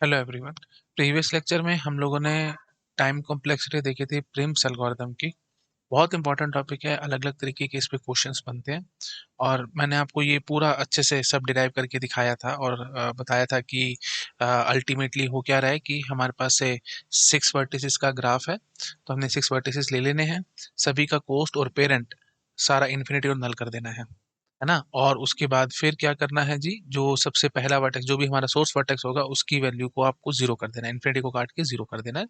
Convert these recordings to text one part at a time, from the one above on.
Hello everyone. Previous lecture में हम लोगों ने टाइम कॉम्प्लेक्सिटी देखी थी प्रिम्स एल्गोरिथम की। बहुत इंपॉर्टेंट टॉपिक है, अलग अलग तरीके के इस पे क्वेश्चंस बनते हैं और मैंने आपको ये पूरा अच्छे से सब डिराइव करके दिखाया था और बताया था कि अल्टीमेटली हो क्या रहा है कि हमारे पास से 6 वर्टिसेस का ग्राफ है। तो हमने 6 वर्टिसेस ले लेने हैं, सभी का कोस्ट और पेरेंट सारा इन्फिनिटी और नल कर देना है ना। और उसके बाद फिर क्या करना है जी, जो सबसे पहला वर्टेक्स जो भी हमारा सोर्स वर्टेक्स होगा उसकी वैल्यू को आपको जीरो कर देना है, इन्फिनिटी को काट के जीरो कर देना है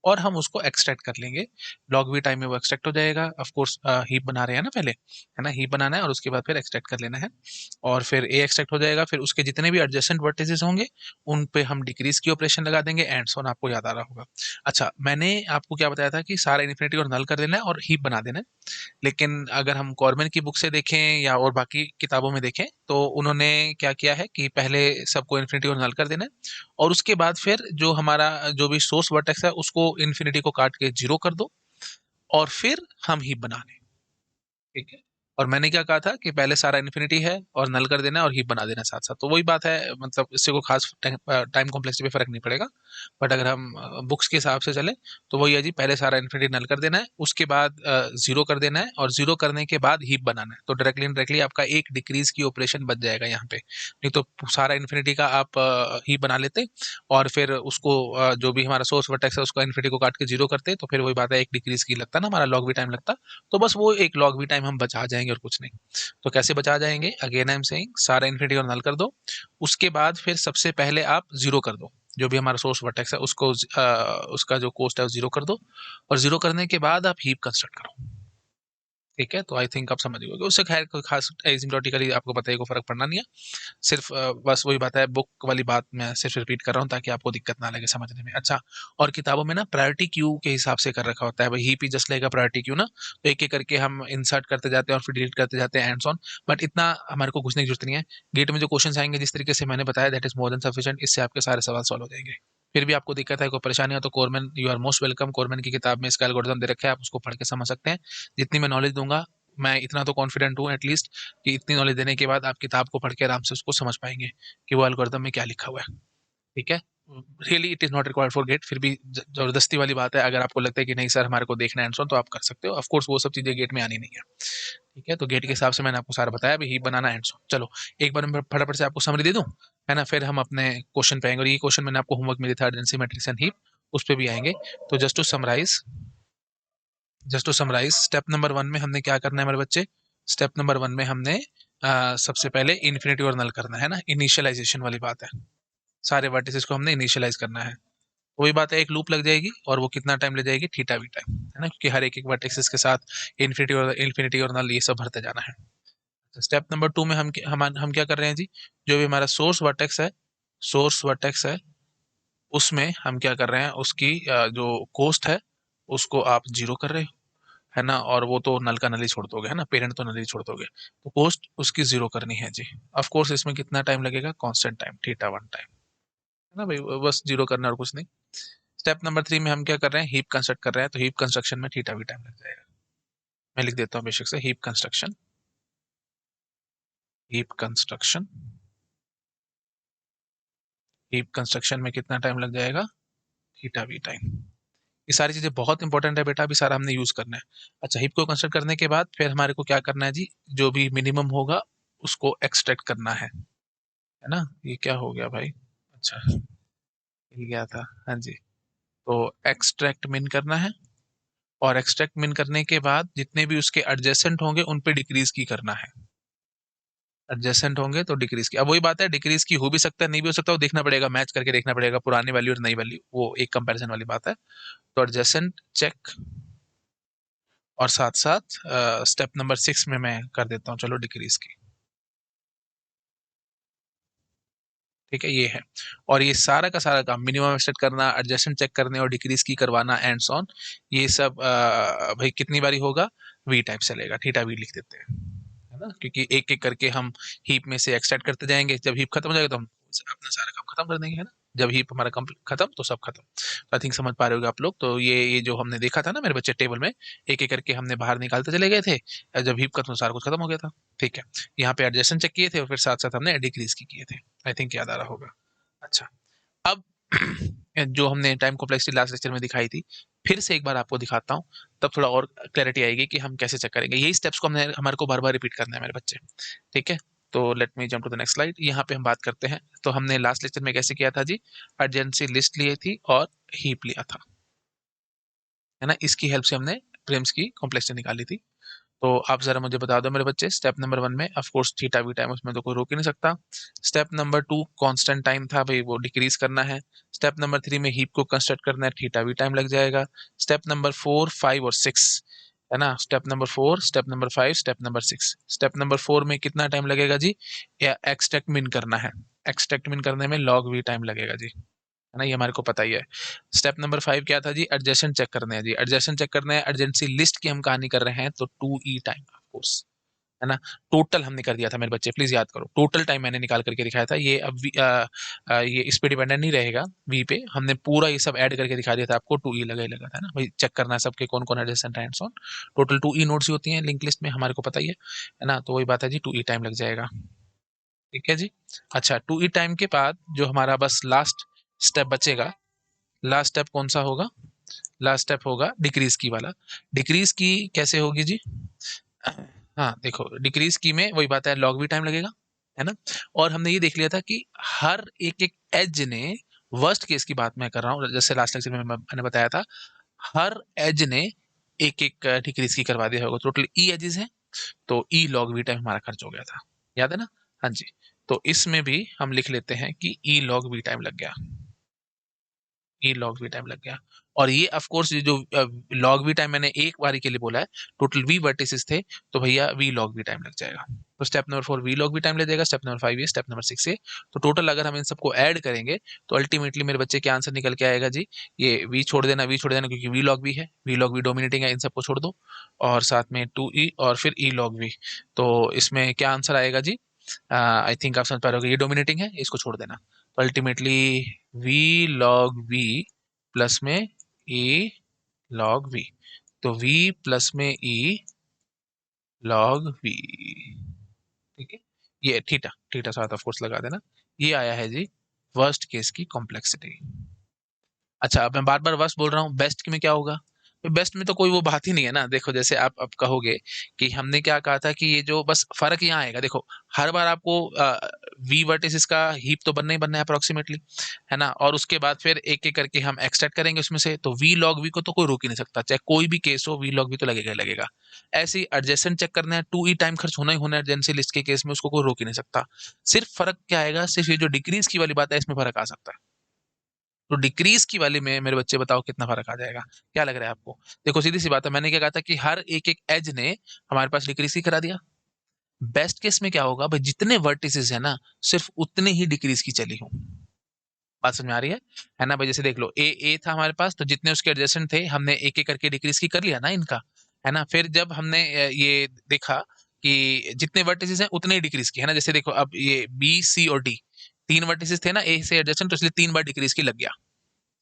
और हम उसको एक्सट्रैक्ट कर लेंगे। लॉग वी टाइम में वो एक्सट्रैक्ट हो जाएगा। ऑफ कोर्स हीप बना रहे हैं ना पहले, है ना, हीप बनाना है और उसके बाद फिर एक्सट्रैक्ट कर लेना है और फिर ए एक्सट्रैक्ट हो जाएगा। फिर उसके जितने भी एडजेसेंट वर्टिसेस होंगे उन पे हम डिक्रीज की ऑपरेशन लगा देंगे एंड सो ऑन। आपको याद आ रहा होगा। अच्छा, मैंने आपको क्या बताया था कि सारा इन्फिनिटी और नल कर देना है और हीप बना देना है। लेकिन अगर हम कॉर्बन की बुक से देखें या और बाकी किताबों में देखें तो उन्होंने क्या किया है कि पहले सबको इन्फिनिटी और नल कर देना है और उसके बाद फिर जो हमारा जो भी सोर्स वर्टेक्स है उसको इन्फिनिटी को काट के जीरो कर दो और फिर हम हीप बना लें। ठीक है। और मैंने क्या कहा था कि पहले सारा इन्फिनिटी है और नल कर देना है और हीप बना देना साथ साथ। तो वही बात है, मतलब इससे कोई खास टाइम कॉम्प्लेक्सिटी पे फर्क नहीं पड़ेगा। बट अगर हम बुक्स के हिसाब से चले तो वही है जी, पहले सारा इन्फिनिटी नल कर देना है, उसके बाद जीरो कर देना है और जीरो करने के बाद हीप बनाना है। तो डायरेक्टली इनडायरेक्टली आपका एक डिक्रीज की ऑपरेशन बच जाएगा यहाँ पे। नहीं तो सारा इन्फिनिटी का आप हीप बना लेते और फिर उसको जो भी हमारा सोर्स वर्टेक्स है उसको इन्फिनिटी को काट के जीरो करते, तो फिर वही बात है, एक डिक्रीज की लगता ना हमारा लॉग भी टाइम लगता। तो बस वो एक लॉग वी टाइम हम बचा जाएंगे और कुछ नहीं। तो कैसे बचा जाएंगे, अगेन आई एम सेइंग सारा इन्फिनिटी और नल कर दो, उसके बाद फिर सबसे पहले आप जीरो कर दो जो भी हमारा सोर्स वर्टेक्स है उसको उसका जो कोस्ट है वो जीरो कर दो और जीरो करने के बाद आप हीप कंस्ट्रक्ट करो। ठीक है, तो आई थिंक आप समझ गए। उससे खैर कोई खास एसिम्प्टोटिकली आपको पता है, कोई फर्क पड़ना नहीं है। सिर्फ बस वही बात है, बुक वाली बात मैं सिर्फ रिपीट कर रहा हूँ ताकि आपको दिक्कत ना लगे समझने में। अच्छा, और किताबों में ना प्रायोरिटी क्यू के हिसाब से कर रखा होता है, भाई हीप ही जस्ट लेगा प्रायोरिटी क्यू ना, तो एक एक करके हम इंसर्ट करते जाते हैं और फिर डिलीट करते जाते हैं एंड ऑन। बट इतना हमारे को घुसने की जरूरत नहीं है। गेट में जो क्वेश्चन आएंगे जिस तरीके से मैंने बताया that is more than sufficient, इससे आपके सारे सवाल सॉल्व हो जाएंगे। फिर भी आपको दिक्कत है, कोई परेशानी हो तो Cormen you are most welcome. Cormen की किताब में इसका एल्गोरिथम दे रखा है, आप उसको पढ़ के समझ सकते हैं। जितनी मैं नॉलेज दूंगा, मैं इतना तो कॉन्फिडेंट हूँ एटलीस्ट कि इतनी नॉलेज देने के बाद आप किताब को पढ़ के आराम से उसको समझ पाएंगे कि वो एल्गोरिथम में क्या लिखा हुआ है। ठीक है। Really it is not required for GATE, फिर भी जबरदस्ती वाली बात है, अगर आपको लगता है कि नहीं सर हमारे को देखना है तो आप कर सकते हो। ऑफ कोर्स वो सब चीजें गेट में आनी नहीं है। ठीक है, तो गेट के हिसाब से मैंने आपको सारा बताया, अभी ही बनाना है। चलो एक बार मैं फटाफट से आपको समरी दे दूं, है ना, फिर हम अपने क्वेश्चन पे आएंगे। और ये क्वेश्चन मैंने आपको होमवर्क में दिया था, डेंसिटी मैट्रिक्स एंड हीप, उस पर भी आएंगे। तो just to summarize step number 1 में हमने क्या करना है मेरे बच्चे। स्टेप नंबर 1 में हमने सबसे पहले इन्फिनिटी और नल करना है ना, इनिशियलाइजेशन वाली बात है। सारे वर्टिसेस को हमने इनिशियलाइज करना है। वही बात है, एक लूप लग जाएगी और वो कितना टाइम ले जाएगी, थीटा वी टाइम, है ना, क्योंकि हर एक एक वर्टिसेस के साथ इन्फिनिटी और नल ये सब भरते जाना है। स्टेप नंबर 2 में हम क्या कर रहे हैं जी, जो भी हमारा सोर्स वर्टेक्स है उसमें हम क्या कर रहे हैं, उसकी जो कोस्ट है उसको आप जीरो कर रहे हो, है ना, और वो तो नल का नल ही छोड़ दोगे, है ना, पेरेंट तो नल ही छोड़ दोगे, तो कोस्ट उसकी जीरो करनी है जी। ऑफ कोर्स इसमें कितना टाइम लगेगा, constant time, theta one time, है ना भाई, बस जीरो करना और कुछ नहीं। स्टेप नंबर 3 में हम क्या कर रहे हैं, हीप कंस्ट्रक्ट कर रहे हैं, तो हीप कंस्ट्रक्शन में थीटा भी टाइम लग जाएगा। मैं लिख देता हूँ बेशक से, हीप कंस्ट्रक्शन हीप कंस्ट्रक्शन में कितना टाइम लग जाएगा, थीटा भी टाइम। ये सारी चीजें बहुत इंपॉर्टेंट है बेटा, अभी सारा हमने यूज करना है। अच्छा, हीप को कंस्ट्रक्ट करने के बाद फिर हमारे को क्या करना है जी, जो भी मिनिमम होगा उसको एक्सट्रैक्ट करना है ना। ये क्या हो गया भाई, अच्छा मिल गया था, हाँ जी। तो एक्सट्रैक्ट मिन करना है और एक्सट्रैक्ट मिन करने के बाद जितने भी उसके एडजेसेंट होंगे उन पे डिक्रीज की करना है। एडजेसेंट होंगे तो डिक्रीज की, अब वही बात है, डिक्रीज की हो भी सकता है नहीं भी हो सकता, वो देखना पड़ेगा, मैच करके देखना पड़ेगा पुरानी वैल्यू और नई वैल्यू, वो एक कंपैरिजन वाली बात है। तो एडजेसेंट चेक और साथ साथ स्टेप नंबर 6 में मैं कर देता हूँ, चलो डिक्रीज की। ठीक है, ये है। और ये सारा का सारा काम, मिनिमम एक्सट्रैक्ट करना, एडजस्टमेंट चेक करने और डिक्रीज की करवाना एंड सॉन, ये सब भाई कितनी बारी होगा, वी टाइप चलेगा, थीटा वी लिख देते हैं, है ना, क्योंकि एक एक करके हम हीप में से एक्सट्रैक्ट करते जाएंगे, जब हीप खत्म हो जाएगा तो हम अपना सारा काम खत्म कर देंगे, है ना। जब हीप हमारा खत्म तो सब खत्म। तो आई थिंक समझ पा रहे होगे आप लोग। तो ये जो हमने देखा था ना मेरे बच्चे टेबल में, एक एक करके हमने बाहर निकालते चले गए थे, जब हीप खत्म सारा कुछ खत्म हो गया था। ठीक है, यहाँ पे एडजस्टमेंट चेक किए थे और फिर साथ साथ हमने डिक्रीज की किए थे। आई थिंक याद आ रहा होगा। अच्छा, अब जो हमने टाइम कॉम्प्लेक्सिटी लास्ट लेक्चर में दिखाई थी, फिर से एक बार आपको दिखाता हूँ, तब थोड़ा और क्लैरिटी आएगी कि हम कैसे चेक करेंगे। यही स्टेप्स को हमने हमारे को बार बार रिपीट करना है मेरे बच्चे, ठीक है। तो let me jump to the next slide. यहाँ पे हम बात करते हैं, तो हमने लास्ट लेक्चर में कैसे किया था जी, अर्जेंसी लिस्ट ली थी और हीप लिया था, है ना। इसकी हेल्प से हमने प्रिम्स की कॉम्प्लेक्सिटी निकाली थी। तो आप जरा मुझे बता दो मेरे बच्चे, स्टेप नंबर 1 में ऑफ कोर्स थीटा भी टाइम, उसमें तो कोई रोक ही नहीं सकता। स्टेप नंबर 2 कांस्टेंट टाइम था भाई, वो डिक्रीज करना है। स्टेप नंबर 3 में हीप को कंस्ट्रक्ट करना है, थीटा भी टाइम लग जाएगा। स्टेप नंबर 4, 5 और 6, है ना। Step number 4, step number 5, step number 6। Step number 4 में कितना टाइम लगेगा जी, या एक्सट्रैक्ट मिन करना है, एक्सट्रैक्ट मिन करने में log v टाइम लगेगा जी, है ना, ये हमारे को पता ही है। स्टेप नंबर 5 क्या था जी, एडजेसेंट चेक करने हैं जी, एडजेसेंट चेक करना है, अर्जेंसी लिस्ट की हम कहानी कर रहे हैं, तो 2e टाइम ऑफ कोर्स, है ना। टोटल हमने कर दिया था मेरे बच्चे, प्लीज याद करो, टोटल टाइम मैंने निकाल करके दिखाया था। ये अब ये इस पे डिपेंडेंट नहीं रहेगा, वी पे हमने पूरा ये सब ऐड करके दिखा दिया था आपको, 2e लगा ही लगा था ना भाई, चेक करना है सबके कौन कौन adjacent and so on. Total 2e nodes ही होती हैं लिंक लिस्ट में, हमारे को पता ही है ना। तो वही बात है जी, 2e टाइम लग जाएगा, ठीक है जी। अच्छा, 2e टाइम के बाद जो हमारा बस लास्ट स्टेप बचेगा, लास्ट स्टेप कौन सा होगा, लास्ट स्टेप होगा डिक्रीज की वाला। डिक्रीज की कैसे होगी जी, हाँ देखो, डिक्रीज की में वही बात है, लॉग भी टाइम लगेगा, है ना। और हमने ये देख लिया था कि हर एक एक एज ने, वर्स्ट केस की बात मैं कर रहा हूँ, जैसे लास्ट लेक्चर में मैंने बताया था, हर एज ने एक एक डिक्रीज की करवा दिया होगा, टोटल ई एजेस हैं, तो ई लॉग वी टाइम हमारा खर्च हो गया था, याद है ना। हाँ जी, तो इसमें भी हम लिख लेते हैं कि ई लॉग वी टाइम लग गया, ये लॉग वी टाइम लग गया। और ये ऑफ कोर्स ये जो लॉग वी टाइम मैंने एक बारी के लिए बोला है, टोटल वी वर्टिसेस थे, तो भैया वी लॉग वी टाइम लग जाएगा। तो step number 4 V log V time ले जाएगा, स्टेप नंबर 5 ये, स्टेप नंबर 6 ये। तो टोटल अगर हम इन सबको ऐड करेंगे, तो अल्टीमेटली मेरे बच्चे के आंसर निकल के आएगा जी, ये वी छोड़ देना, वी छोड़ देना, क्योंकि वी लॉग वी है, वी लॉग वी डोमिनेटिंग है, इन सबको छोड़ दो, और साथ में 2e और फिर ई लॉग वी। तो इसमें क्या आंसर आएगा जी, आई थिंक आप समझ पा रहे हो, ये डोमिनेटिंग है, इसको छोड़ देना। तो ultimately V log V plus में ई लॉग वी, तो v प्लस में ई लॉग वी, ठीक है। ये थीटा, थीटा साथ ऑफ कोर्स लगा देना। ये आया है जी वर्स्ट केस की कॉम्प्लेक्सिटी। अच्छा, अब मैं बार बार वर्स्ट बोल रहा हूँ, बेस्ट में क्या होगा, बेस्ट में तो कोई वो बात ही नहीं है ना। देखो जैसे आप अब कहोगे कि हमने क्या कहा था कि ये जो बस फर्क यहाँ आएगा, देखो हर बार आपको वी वर्टिसेस का हीप तो बनना ही बनना है अप्रोक्सीमेटली, है ना। और उसके बाद फिर एक एक करके हम एक्सट्रैक्ट करेंगे उसमें से, तो वी लॉग वी को तो कोई रोक ही नहीं सकता, चाहे कोई भी केस हो, वी लॉग वी तो लगेगा ही लगेगा। ऐसे ही एडजेसेंट चेक करना है, 2e टाइम खर्च होना ही होना है एडजेंसी लिस्ट के केस में, उसको कोई रोक ही नहीं सकता। सिर्फ फर्क क्या आएगा, सिर्फ ये जो डिक्रीज की वाली बात है, इसमें फर्क आ सकता है। तो डिक्रीज की वाले में मेरे बच्चे बताओ कितना फर्क आ जाएगा, क्या लग रहा है आपको। देखो सीधी सी बात है, मैंने क्या कहा था कि हर एक एक एज ने हमारे पास डिक्रीज ही करा दिया। बेस्ट केस में क्या होगा भाई, जितने वर्टिसेस है ना, सिर्फ उतने ही डिक्रीज की चली हो। बात समझ में आ रही है ना भाई। जैसे देख लो, ए था हमारे पास, तो जितने उसके एडजेसेंट थे हमने एक एक करके डिक्रीज की कर लिया ना इनका, है ना। फिर जब हमने ये देखा कि जितने वर्टिसेस हैं उतने ही डिक्रीज की, है ना। जैसे देखो अब ये बी सी और डी, तीन वर्टिसेस थे ना ए से एडजेसेंट, तो इसलिए 3 बार डिक्रीज की लग गया,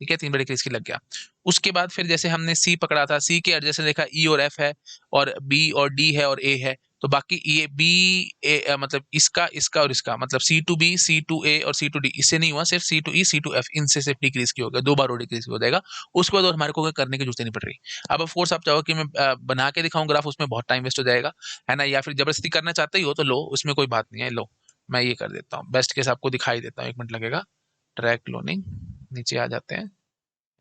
ठीक है, 3 बड़े केस की लग गया। उसके बाद फिर जैसे हमने सी पकड़ा था, सी के एडजेसेंट देखा ई और एफ है, और बी और डी है और ए है, तो बाकी ये बी ए मतलब इसका इसका और इसका, मतलब C to B, C to A और सी टू डी, इससे नहीं हुआ, सिर्फ C to E, C to F, इनसे सिर्फ डिक्रीज की हो गया, 2 बार और डिक्रीज हो जाएगा। उसके बाद और हमारे को कोई करने की जरूरत नहीं पड़ रही। अब ऑफ कोर्स आप चाहो कि मैं बना के दिखाऊं ग्राफ, उसमें बहुत टाइम वेस्ट हो जाएगा, है ना। या फिर जबरदस्ती करना चाहते ही हो तो लो, उसमें कोई बात नहीं है, लो मैं ये कर देता हूँ, बेस्ट केस आपको दिखाई देता हूँ, 1 मिनट लगेगा। ट्रैक क्लोनिंग, नीचे आ जाते हैं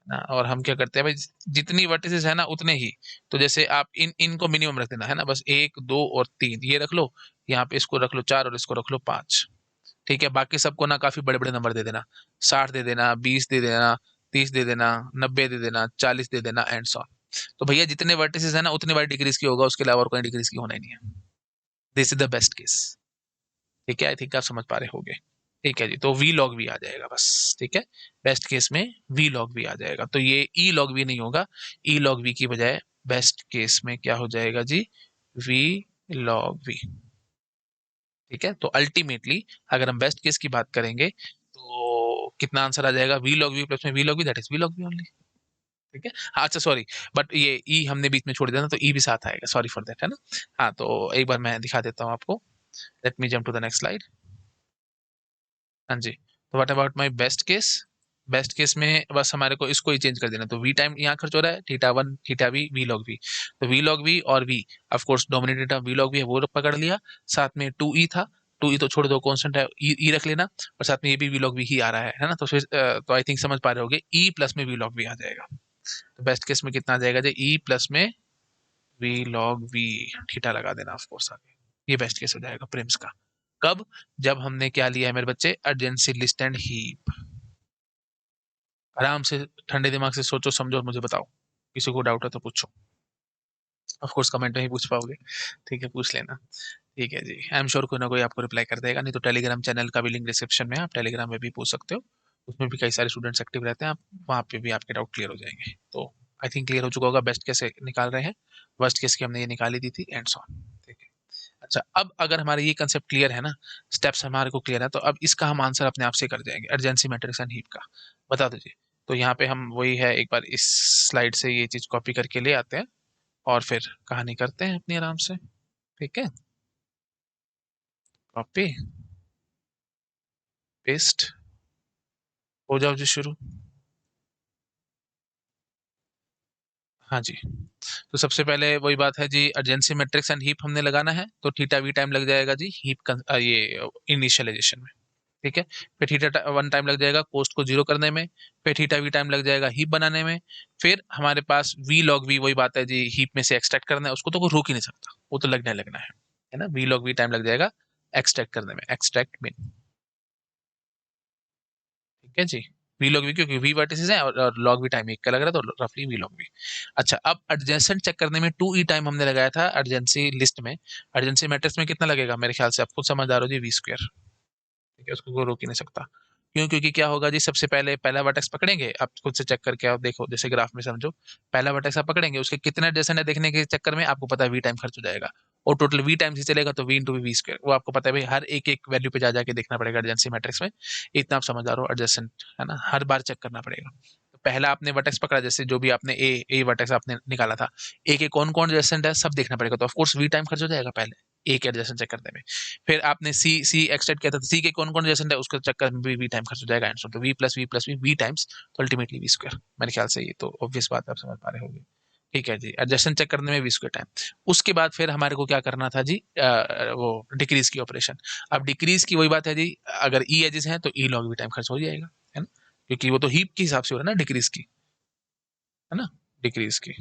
ना, और हम क्या करते हैं भाई, जितनी वर्टिसेस है ना उतने ही, तो जैसे आप इनको मिनिमम रख देना, है ना, बस 1 2 और 3 ये रख लो, यहाँ पे इसको रख लो 4 और इसको रख लो 5, ठीक है। बाकी सबको ना काफी बड़े बड़े नंबर दे देना, 60 दे देना, 20 दे देना, 30 दे देना, 90 दे देना, 40 दे देना, एंड सो ऑन। तो भैया जितने वर्टिसेस है ना उतने बार डिक्रीज की होगा, उसके अलावा और कोई डिक्रीज की होना ही नहीं है। This is the best case, ठीक है, आई थिंक आप समझ पा रहे होगे। ठीक है जी, तो वी लॉग वी आ जाएगा बस, ठीक है। बेस्ट केस में वी लॉग वी आ जाएगा, तो ये ई लॉग वी नहीं होगा, ई लॉग वी की बजाय बेस्ट केस में क्या हो जाएगा जी, वी लॉग वी, ठीक है। तो अल्टीमेटली अगर हम बेस्ट केस की बात करेंगे, तो कितना आंसर आ जाएगा, वी लॉग वी प्लस में V log V, that is V log V only, ठीक है। हाँ, अच्छा सॉरी, बट ये ई हमने बीच में छोड़ दिया ना, तो ई भी साथ आएगा, सॉरी फॉर दैट, है ना। हाँ, तो एक बार मैं दिखा देता हूँ आपको, let me jump to the next slide. हाँ जी, तो what about my best case, best case में बस हमारे को इसको ही चेंज कर देना, तो वी टाइम यहाँ खर्च हो रहा है, theta one theta V log V, तो वी लॉग वी और V, of course dominated term V log V है वो पकड़ लिया, साथ में 2e था, 2e तो छोड़ दो कांस्टेंट है, ई रख लेना, और साथ में ये भी वी लॉग वी ही आ रहा है ना, तो फिर तो आई थिंक समझ पा रहे होगे, ई प्लस में वी लॉग वी आ जाएगा। तो बेस्ट केस में कितना आ जाएगा जी, ई प्लस में वी लॉग वी, थीटा लगा देना ऑफ कोर्स आगे, ये बेस्ट केस हो जाएगा प्रिम्स का। कब? जब हमने क्या लिया है मेरे बच्चे, अर्जेंसी लिस्ट एंड हीप। आराम से ठंडे दिमाग से सोचो समझो और मुझे बताओ, किसी को डाउट है तो पूछो, ऑफ कोर्स कमेंट में ही पूछ पाओगे, ठीक है पूछ लेना। ठीक है जी, आई एम श्योर कोई ना कोई आपको रिप्लाई कर देगा, नहीं तो टेलीग्राम चैनल का भी लिंक डिस्क्रिप्शन में है, आप टेलीग्राम में भी पूछ सकते हो, उसमें भी कई सारे स्टूडेंट्स एक्टिव रहते हैं, आप वहाँ पे भी आपके डाउट क्लियर हो जाएंगे। तो आई थिंक क्लियर हो चुका होगा बेस्ट कैसे निकाल रहे हैं, वर्स्ट केस की हमने ये निकाली दी थी एंड सो ऑन। ठीक है, अच्छा अब अगर हमारे ये कंसेप्ट क्लियर है ना, स्टेप्स हमारे को क्लियर है, तो अब इसका हम आंसर अपने आप से कर जाएंगे, अर्जेंसी मैट्रिक्स एंड हीप का। बता दीजिए, तो यहाँ पे हम वही है, एक बार इस स्लाइड से ये चीज कॉपी करके ले आते हैं और फिर कहानी करते हैं अपनी आराम से। ठीक है, कॉपी पेस्ट, हो जाओ जी शुरू। हाँ जी, तो सबसे पहले वही बात है जी, अर्जेंसी मैट्रिक्स एंड हीप हमने लगाना है, तो थीटा वी टाइम लग जाएगा जी हीप ये इनिशियलाइजेशन में। ठीक है, फिर थीटा वन टाइम लग जाएगा कोस्ट को जीरो करने में, फिर थीटा वी टाइम लग जाएगा हीप बनाने में, फिर हमारे पास वी लॉग वी, वही बात है जी, हीप में से एक्सट्रैक्ट करना है, उसको तो कोई रोक ही नहीं सकता, वो तो लगना ही लगना है ना, वी लॉग वी टाइम लग जाएगा एक्सट्रैक्ट करने में, एक्सट्रैक्ट में। ठीक है जी, वी लॉग वी क्योंकि वी वर्टिसेस हैं और लॉग वी टाइम एक का लग रहा है, तो रफली वी लॉग वी। अच्छा अब एडजेसेंट चेक करने में 2e टाइम हमने लगाया था अर्जेंसी लिस्ट में, अर्जेंसी मैट्रिक्स में कितना लगेगा, मेरे ख्याल से आप खुद समझदार हो जी, वी स्क्वायर। ठीक है, उसको कोई रोक ही नहीं सकता, क्यों? क्योंकि क्या होगा जी, सबसे पहले पहला वर्टेक्स पकड़ेंगे, आप खुद से चेक करके आप देखो, जैसे ग्राफ में समझो, पहला वर्टेक्स आप पकड़ेंगे, उसके कितने एडजेसेंट है देखने के चक्कर में आपको पता है वी टाइम खर्च हो जाएगा, और टोटल वी टाइम्स ही चलेगा, तो वी इंटू वी स्क्वायर, वो आपको पता है भाई, हर एक एक वैल्यू पे जा जाके देखना पड़ेगा एडजेंसी मैट्रिक्स में, इतना आप समझदार हो, एडजेसेंट है ना, हर बार चेक करना पड़ेगा। तो पहला आपने वर्टेक्स पकड़ा, जैसे जो भी आपने ए वर्टेक्स आपने निकाला था, एक एक कौन कौन एडजेसेंट है सब देखना पड़ेगा, तो ऑफकोर्स वी टाइम खर्च हो जाएगा पहले एक एडजेसेंट चेक करने में। फिर आपने सी एक्सटेंड किया था, सी के कौन कौन एडजेसेंट है उसके चक्कर में भी वी टाइम खर्च हो जाएगा, आंसर तो वी टाइम्स, तो अल्टीमेटली वी स्क्वायर। मेरे ख्याल से ये तो ऑब्वियस बात आप समझ पा रहे होंगे। ठीक है जी, एडजस्टेंट चेक करने में वी स्क्वायर टाइम। उसके बाद फिर हमारे को क्या करना था जी, वो डिक्रीज की ऑपरेशन। अब डिक्रीज की वही बात है जी, अगर ई एजेस हैं तो ई लॉग वी टाइम खर्च हो जाएगा, है ना, क्योंकि वो तो हीप के हिसाब से हो रहा है ना डिक्रीज की, है ना, डिक्रीज की,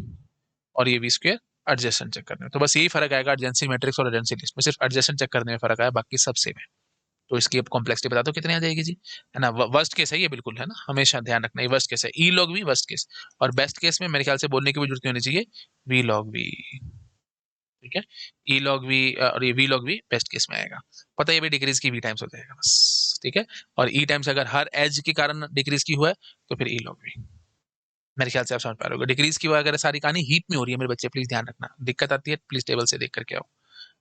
और ये वी स्क्वायर एडजेसेंट चेक करने में, तो बस यही फर्क आएगा अर्जेंसी मैट्रिक्स और अर्जेंसी लिस्ट में, सिर्फ एडजेसेंट चेक करने में फर्क आया, बाकी सब सेम है। तो इसकी अब कॉम्प्लेक्सिटी बता दो कितनी आ जाएगी जी, है ना, वर्स्ट केस है ये बिल्कुल, है ना, हमेशा ध्यान रखना, ये वर्स्ट केस है, ई लॉग वी वर्स्ट केस, और बेस्ट केस में मेरे ख्याल से बोलने की भी जरूरत नहीं होनी चाहिए, वी लॉग वी। ठीक है, ई लॉग वी और ये V log V best case में आएगा, पता है ये भी डिक्रीज की वी टाइम्स हो जाएगा बस। ठीक है, और ई टाइम्स अगर हर एज के कारण डिक्रीज की हुआ है तो फिर ई लॉग वी। मेरे ख्याल से आप समझ पा रहे हो, डिक्रीज की अगर सारी कहानी हीप में हो रही है मेरे बच्चे, प्लीज ध्यान रखना, दिक्कत आती है प्लीज टेबल से देख करके आओ,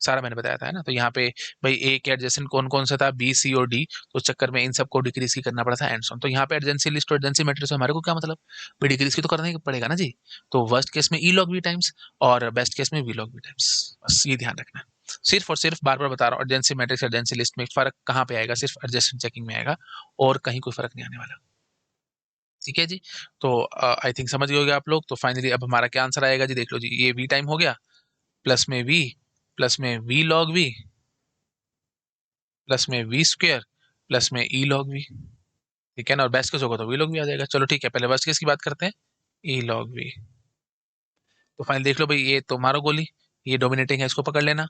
सारा मैंने बताया था, है ना, तो यहाँ पे भाई ए के एडजेसेंट कौन कौन सा था, बी सी और डी, तो उस चक्कर में इन सबको डिक्रीज की करना पड़ा था एंड सो ऑन। तो यहाँ पे एडजेंसी लिस्ट और एडजेंसी मैट्रिक्स से हमारे को क्या मतलब, भाई डिक्रीज की तो करना ही पड़ेगा ना जी, तो वर्स्ट केस में ई लॉग वी टाइम्स और बेस्ट केस में वी लॉग वी टाइम्स, बस ये ध्यान रखना। सिर्फ और सिर्फ बार बार बता रहा हूँ, एडजेंसी मैट्रिक्स एडजेंसी लिस्ट में फर्क कहाँ पे आएगा, सिर्फ एडजेसेंट चेकिंग में आएगा, और कहीं कोई फर्क नहीं आने वाला। ठीक है जी, तो आई थिंक समझ गए होगे आप लोग, तो फाइनली अब हमारा क्या आंसर आएगा जी, देख लो जी, ये वी टाइम हो गया, प्लस में वी, प्लस में वी लॉग वी, प्लस में वी स्क्वायर, प्लस में ई लॉग वी। ठीक है ना, और बेस्ट केस होगा तो वी लॉग वी आ जाएगा। चलो ठीक है, पहले वर्स्ट केस की बात करते हैं, ई लॉग वी। तो फाइनल देख लो भाई, ये तो मारो गोली, ये डोमिनेटिंग है इसको पकड़ लेना।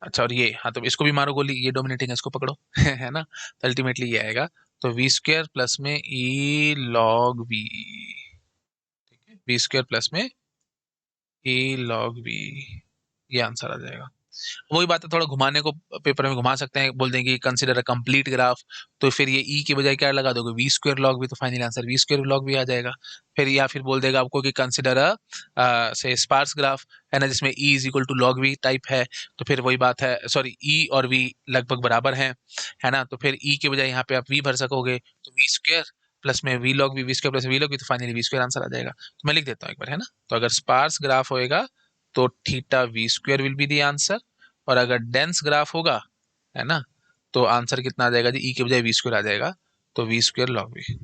अच्छा, और ये हाँ, तो इसको भी मारो गोली, ये डोमिनेटिंग है इसको पकड़ो है ना, तो अल्टीमेटली ये आएगा, तो वी स्क्वायर प्लस में ई लॉग वी, ठीक है, वी स्क्वायर प्लस में ई लॉग वी, ये आंसर आ जाएगा। वही बात है, थोड़ा घुमाने को पेपर में घुमा सकते हैं, बोल देंगे कंसीडर अ कंप्लीट ग्राफ, तो फिर ये ई के बजाय क्या लगा दोगे, वी स्क्वायर लॉग भी, तो final answer V square log भी आ जाएगा। फिर या फिर बोल देगा आपको कि कंसीडर अ से स्पार्स ग्राफ, है ना, जिसमें E is equal to log V type है, तो फिर वही बात है, सॉरी ई और वी लगभग बराबर हैं, है ना, तो फिर ई के बजाय यहाँ पे आप वी भर सकोगे, तो वी स्क्वायर प्लस में V square plus V log भी, तो फाइनली वी स्क्वायर आंसर आ जाएगा। तो मैं लिख देता हूँ एक बार, है ना, तो अगर स्पार्स ग्राफ होएगा तो theta V square will be the answer, और अगर डेंस ग्राफ होगा, है ना, तो आंसर कितना आ जाएगा जी, ई के बजाय वी स्क्वायर आ जाएगा, तो V square log V.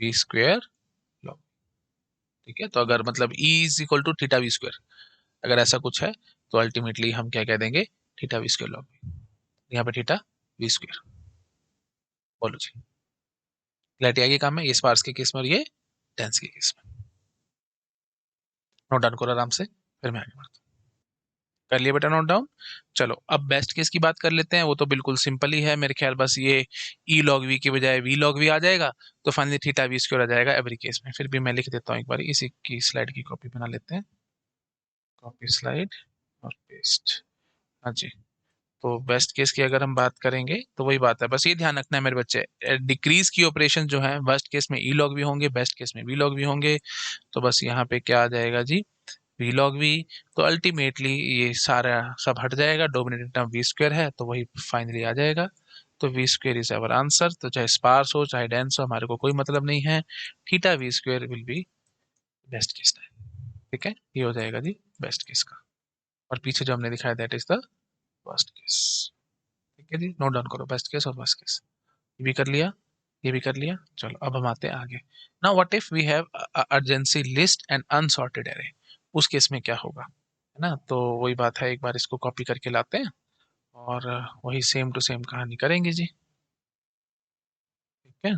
V square log. ठीक है, तो अगर मतलब E is equal to theta V square, अगर ऐसा कुछ है तो अल्टीमेटली हम क्या कह देंगे, थीटा वी स्क्वेयर लॉग। यहाँ पे थीटा वी स्क्वेयर। बोलो जी, क्लैरिटी आगे काम है ये स्पार्स के केस में और ये डेंस के केस में। नोट डाउन करो आराम से, फिर मैं आगे बढ़ता हूँ। कर लिया बेटा नोट डाउन। चलो अब बेस्ट केस की बात कर लेते हैं, वो तो बिल्कुल सिंपल ही है मेरे ख्याल, बस ये ई लॉग वी की बजाय वी लॉग वी आ जाएगा, तो फाइनली थीटा वी स्क्वायर आ जाएगा एवरी केस में। फिर भी मैं लिख देता हूँ एक बार, इसी की स्लाइड की कॉपी बना लेते हैं, कॉपी स्लाइड और पेस्ट। हाँ जी, तो बेस्ट केस की अगर हम बात करेंगे तो वही बात है, बस ये ध्यान रखना है मेरे बच्चे, डिक्रीज की ऑपरेशन जो है वर्स्ट केस में ई लॉग भी होंगे, बेस्ट केस में वी लॉग भी होंगे। तो बस यहाँ पे क्या आ जाएगा जी, वी लॉग वी। तो अल्टीमेटली ये सारा सब हट जाएगा, डोमिनेटिंग टर्म वी स्क्वायर है तो वही फाइनली आ जाएगा। तो V square is our answer. तो चाहे स्पार्स हो चाहे डेंस हो, हमारे को कोई मतलब नहीं है, theta V square will be best case time. ठीक है, ये हो जाएगा जी बेस्ट केस का, और पीछे जो हमने दिखाया that is the worst case. ठीक है जी, नोट डाउन करो बेस्ट केस और वर्स्ट केस। ये भी कर लिया, ये भी कर लिया। चलो अब हम आते हैं आगे। Now what if we have adjacency list and unsorted array, उस केस में क्या होगा, है ना। तो वही बात है, एक बार इसको कॉपी करके लाते हैं और वही सेम टू सेम कहानी करेंगे जी। ठीक है,